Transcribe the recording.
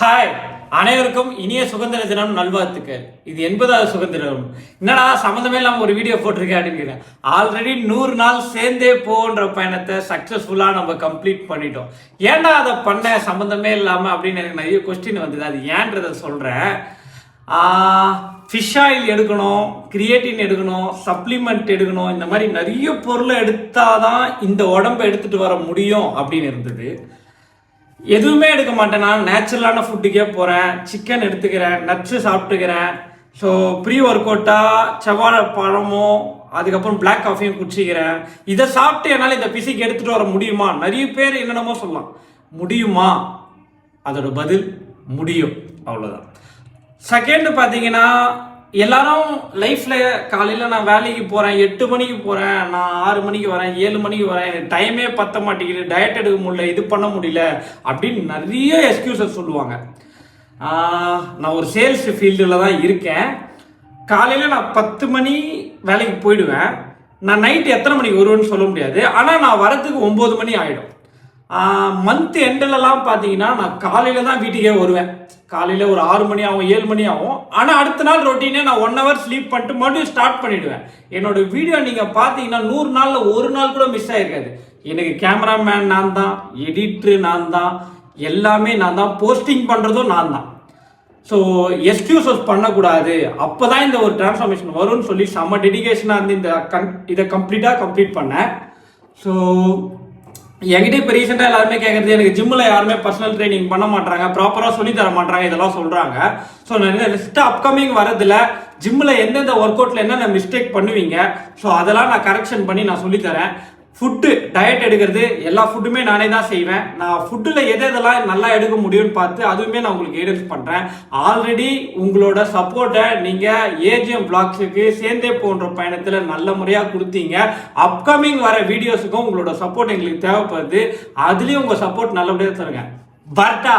Hi, அனைவருக்கும் இனிய சுதந்திர தினம் நல்வாழ்த்துக்கள். இது 80வது சுதந்திர தினம். என்னடா சம்மந்தமே இல்லாமல் ஒரு வீடியோ போட்டிருக்கேன் அப்படின்னு. ஆல்ரெடி 100 நாள் சேர்ந்தே போன்ற பயணத்தை சக்ஸஸ்ஃபுல்லாக நம்ம கம்ப்ளீட் பண்ணிட்டோம். ஏன்டா அதை பண்ண சம்மந்தமே இல்லாமல் அப்படின்னு எனக்கு நிறைய கொஸ்டின் வந்தது. அது ஏன்றதை சொல்கிறேன். ஃபிஷ் ஆயில் எடுக்கணும், கிரியேட்டின் எடுக்கணும், சப்ளிமெண்ட் எடுக்கணும், இந்த மாதிரி நிறைய பொருளை எடுத்தாதான் இந்த உடம்பை எடுத்துகிட்டு வர முடியும் அப்படின்னு இருந்தது. எதுவுமே எடுக்க மாட்டேன். நான் நேச்சுரலான ஃபுட்டுக்கே போகிறேன். சிக்கன் எடுத்துக்கிறேன், நட்ஸு சாப்பிட்டுக்கிறேன். ஸோ ப்ரீ ஒர்க் அவுட்டாக செவ்வாழை பழமோ அதுக்கப்புறம் பிளாக் காஃபியும் குடிச்சிக்கிறேன். இதை சாப்பிட்டு என்னால் இந்த பிசிக்கு எடுத்துகிட்டு வர முடியுமா? நிறைய பேர் என்னென்னமோ சொல்லலாம். முடியுமா? அதோட பதில் முடியும், அவ்வளோதான். செகண்ட் பார்த்தீங்கன்னா, எல்லாரும் லைஃப்பில் காலையில் நான் வேலைக்கு போகிறேன், 8 மணிக்கு போகிறேன், நான் 6 மணிக்கு வரேன், 7 மணிக்கு வரேன், எனக்கு டைமே பத்த மாட்டேங்குது, டயட் எடுக்க முடியல, இது பண்ண முடியல அப்படின்னு நிறைய எக்ஸ்கியூசஸ் சொல்லுவாங்க. நான் ஒரு சேல்ஸ் ஃபீல்டில் தான் இருக்கேன். காலையில் நான் 10 மணி வேலைக்கு போயிடுவேன். நான் நைட்டு எத்தனை மணிக்கு வருவேன்னு சொல்ல முடியாது. ஆனால் நான் வரத்துக்கு 9 மணி ஆகிடும். மந்த் எண்டெல்லாம் பார்த்தீங்கன்னா நான் காலையில் தான் வீட்டுக்கே வருவேன். காலையில் ஒரு 6 மணி ஆகும், 7 மணி ஆகும். ஆனால் அடுத்த நாள் ரொட்டீனே நான் 1 hour ஸ்லீப் பண்ணிட்டு மறுபடியும் ஸ்டார்ட் பண்ணிவிடுவேன். என்னோட வீடியோ நீங்கள் பார்த்தீங்கன்னா 100 நாளில் ஒரு நாள் கூட மிஸ் ஆகிருக்காது. எனக்கு கேமராமேன் நான் தான், எடிட்ரு நான் தான், எல்லாமே நான் தான், போஸ்டிங் பண்ணுறதும் நான் தான். ஸோ எக்ஸ்கியூசஸ் பண்ணக்கூடாது. அப்போ தான் இந்த ஒரு டிரான்ஸ்ஃபார்மேஷன் வரும்னு சொல்லி செம்ம டெடிகேஷனாக இருந்து இதை கம்ப்ளீட் பண்ணேன். ஸோ என்கிட்ட இப்போ ரீசெண்டாக எல்லாருமே கேட்குறது, எனக்கு ஜிம்மில் யாருமே பர்சனல் ட்ரைனிங் பண்ண மாட்டாங்க, ப்ராப்பராக சொல்லி தர மாட்டாங்க, இதெல்லாம் சொல்கிறாங்க. ஸோ நான் நெக்ஸ்ட்டு அப்கமிங் வரதில் ஜிம்மில் எந்தெந்த ஒர்க் அவுட்டில் என்னென்ன மிஸ்டேக் பண்ணுவீங்க, ஸோ அதெல்லாம் நான் கரெக்ஷன் பண்ணி நான் சொல்லித்தரேன். ஃபுட்டு டயட் எடுக்கிறது எல்லா ஃபுட்டுமே நானே தான் செய்வேன். நான் ஃபுட்டில் எதெல்லாம் நல்லா எடுக்க முடியும்னு பார்த்து அதுவுமே நான் உங்களுக்கு கைடன்ஸ் பண்ணுறேன். ஆல்ரெடி உங்களோட சப்போர்ட்டை நீங்கள் ஏஜிஎம் பிளாக்ஸுக்கு சேர்ந்தே போன்ற பயணத்தில் நல்ல முறையாக கொடுத்தீங்க. அப்கமிங் வர வீடியோஸுக்கும் உங்களோட சப்போர்ட் எங்களுக்கு தேவைப்படுது. அதுலேயும் உங்கள் சப்போர்ட் நல்லபடியாக தருங்க. பர்டா.